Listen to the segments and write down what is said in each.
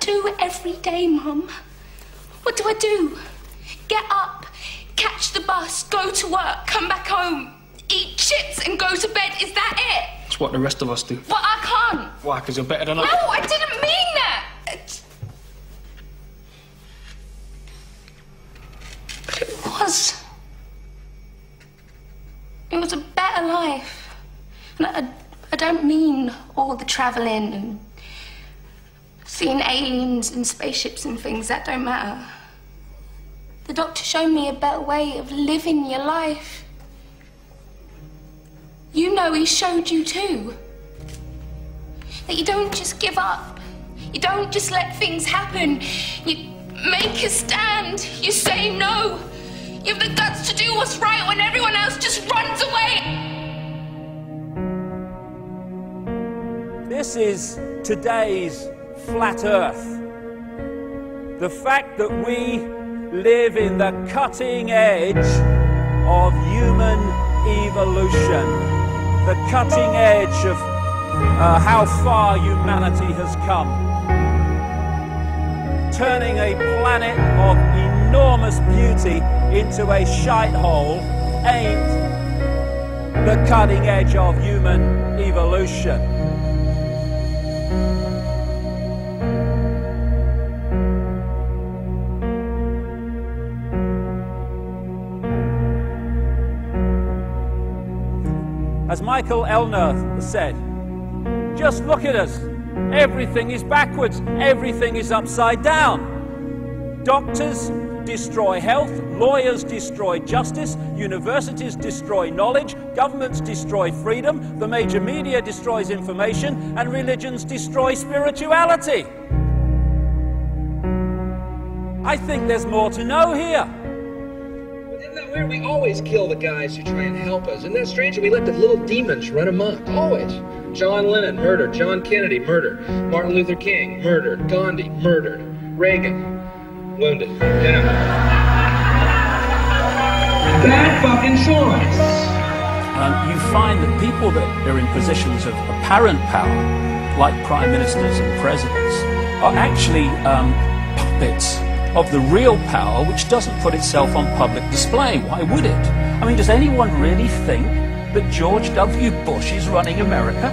do every day, Mum? What do I do? Get up, catch the bus, go to work, come back home, eat chips and go to bed. Is that it? It's what the rest of us do. But I can't. Why? Because you're better than us? No, I didn't mean that. But it was. It was a better life. And I don't mean all the travelling and seeing aliens and spaceships and things. That don't matter. The doctor showed me a better way of living your life. You know he showed you too. That you don't just give up. You don't just let things happen. You make a stand. You say no. You have the guts to do what's right when everyone else just runs away. This is today's flat Earth. The fact that we live in the cutting edge of human evolution. The cutting edge of how far humanity has come. Turning a planet of enormous beauty into a shithole ain't the cutting edge of human evolution. As Michael Elner said, just look at us. Everything is backwards. Everything is upside down. Doctors destroy health, lawyers destroy justice, universities destroy knowledge, governments destroy freedom, the major media destroys information, and religions destroy spirituality. I think there's more to know here. Isn't that weird? We always kill the guys who try and help us. Isn't that strange that we let the little demons run amok? Always. John Lennon, murdered. John Kennedy, murdered. Martin Luther King, murdered. Gandhi, murdered. Reagan, wounded. Yeah. Bad fucking choice. You find that people that are in positions of apparent power, like prime ministers and presidents, are actually puppets of the real power, which doesn't put itself on public display. Why would it? I mean, does anyone really think that George W. Bush is running America?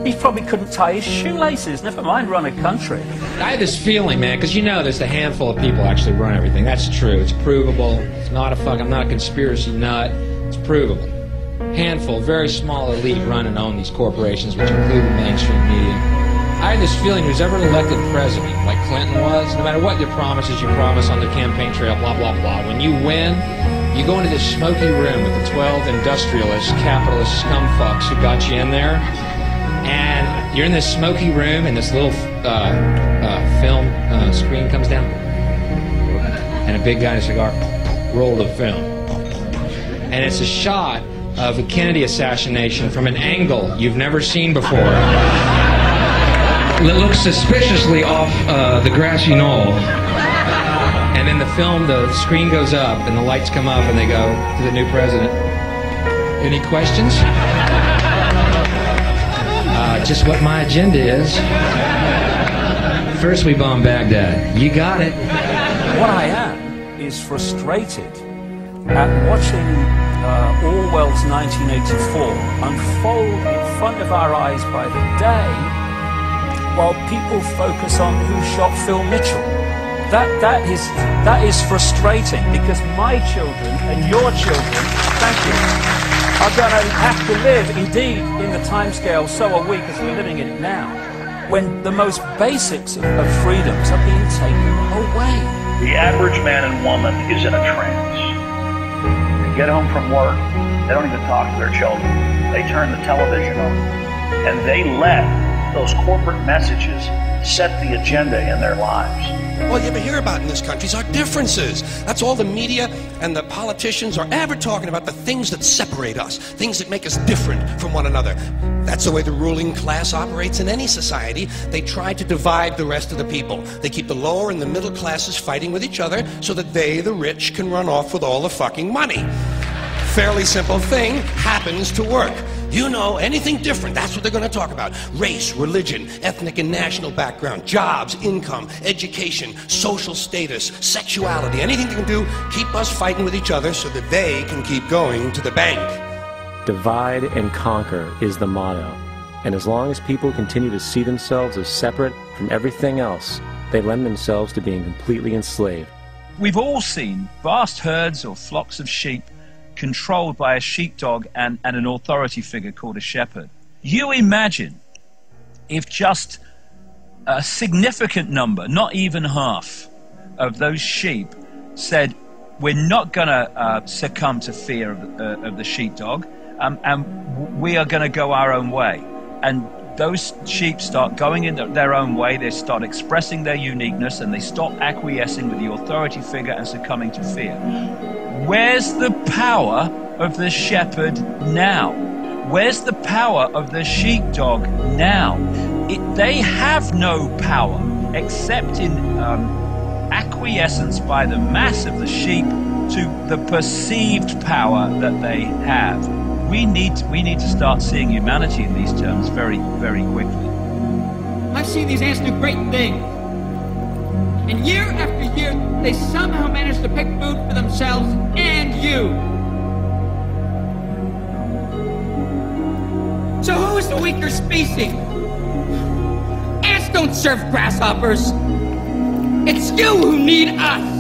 He probably couldn't tie his shoelaces, never mind run a country. I have this feeling, man, because you know there's a handful of people actually run everything. That's true. It's provable. It's not I'm not a conspiracy nut. It's provable. Handful, very small elite run and own these corporations, which include the mainstream media. I have this feeling who's ever elected president, like Clinton was, no matter what your promises you promise on the campaign trail, blah, blah, blah, when you win, you go into this smoky room with the 12 industrialist, capitalist scumfucks who got you in there, and you're in this smoky room, and this little film screen comes down, and a big guy in a cigar, roll the film. And it's a shot of the Kennedy assassination from an angle you've never seen before. It looks suspiciously off the grassy knoll. And in the film, the screen goes up and the lights come up and they go to the new president. Any questions? Just what my agenda is. First we bomb Baghdad. You got it. What I am is frustrated at watching Orwell's 1984 unfold in front of our eyes by the day, while people focus on who shot Phil Mitchell. That is frustrating, because my children and your children, thank you, are going to have to live, indeed, in the timescale so are we, because we're living in it now, when the most basics of freedoms are being taken away. The average man and woman is in a trance. They get home from work, they don't even talk to their children. They turn the television on, and they let those corporate messages set the agenda in their lives. All you ever hear about in this country is our differences. That's all the media and the politicians are ever talking about, the things that separate us, things that make us different from one another. That's the way the ruling class operates in any society. They try to divide the rest of the people. They keep the lower and the middle classes fighting with each other so that they, the rich, can run off with all the fucking money. Fairly simple thing, happens to work. You know, anything different, that's what they're going to talk about. Race, religion, ethnic and national background, jobs, income, education, social status, sexuality, anything they can do, keep us fighting with each other so that they can keep going to the bank. Divide and conquer is the motto. And as long as people continue to see themselves as separate from everything else, they lend themselves to being completely enslaved. We've all seen vast herds or flocks of sheep controlled by a sheepdog and an authority figure called a shepherd. You imagine if just a significant number, not even half, of those sheep said, we're not going to succumb to fear of the sheepdog, and we are going to go our own way. And those sheep start going in their own way, they start expressing their uniqueness, and they stop acquiescing with the authority figure and succumbing to fear. Where's the power of the shepherd now? Where's the power of the sheepdog now? They have no power except in acquiescence by the mass of the sheep to the perceived power that they have. We need to start seeing humanity in these terms very, very quickly. I've seen these ants do great things. And year after year, they somehow manage to pick food for themselves and you. So who is the weaker species? Ants don't serve grasshoppers. It's you who need us.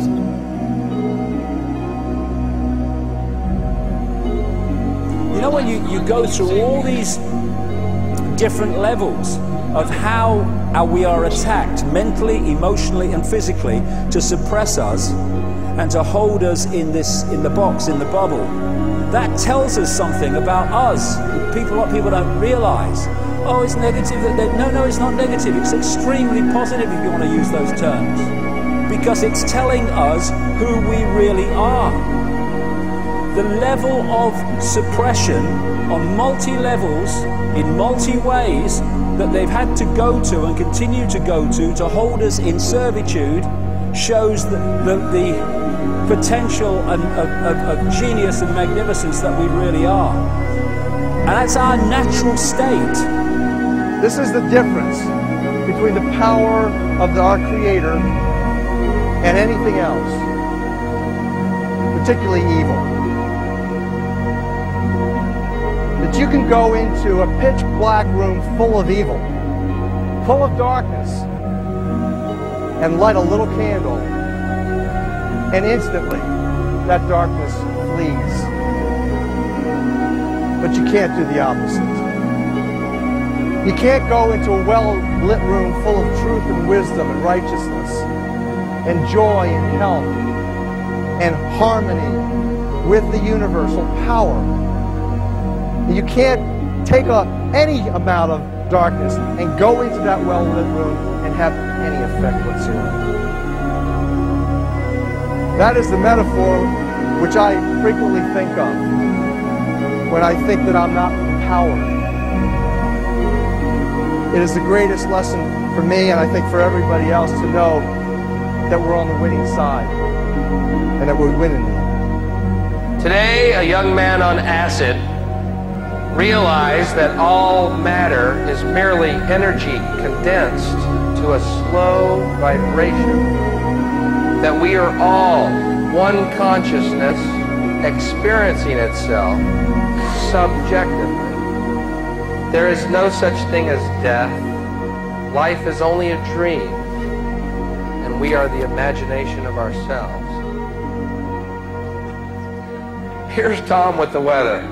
You know, when you go through all these different levels of how we are attacked mentally, emotionally, and physically to suppress us and to hold us in the box, in the bubble, that tells us something about us. What people don't realize. Oh, it's negative. No, it's not negative. It's extremely positive, if you want to use those terms, because it's telling us who we really are. The level of suppression on multi-levels, in multi-ways, that they've had to go to and continue to go to hold us in servitude shows the potential of genius and magnificence that we really are. And that's our natural state. This is the difference between the power of our Creator and anything else, particularly evil. That you can go into a pitch black room full of evil, full of darkness, and light a little candle, and instantly that darkness flees. But you can't do the opposite. You can't go into a well-lit room full of truth and wisdom and righteousness and joy and health and harmony with the universal power. You can't take any amount of darkness and go into that well-lit room and have any effect whatsoever. That is the metaphor which I frequently think of when I think that I'm not empowered. It is the greatest lesson for me, and I think for everybody else, to know that we're on the winning side and that we're winning. Today, a young man on acid realized that all matter is merely energy condensed to a slow vibration, that we are all one consciousness experiencing itself subjectively. There is no such thing as death. Life is only a dream, and we are the imagination of ourselves. Here's Tom with the weather.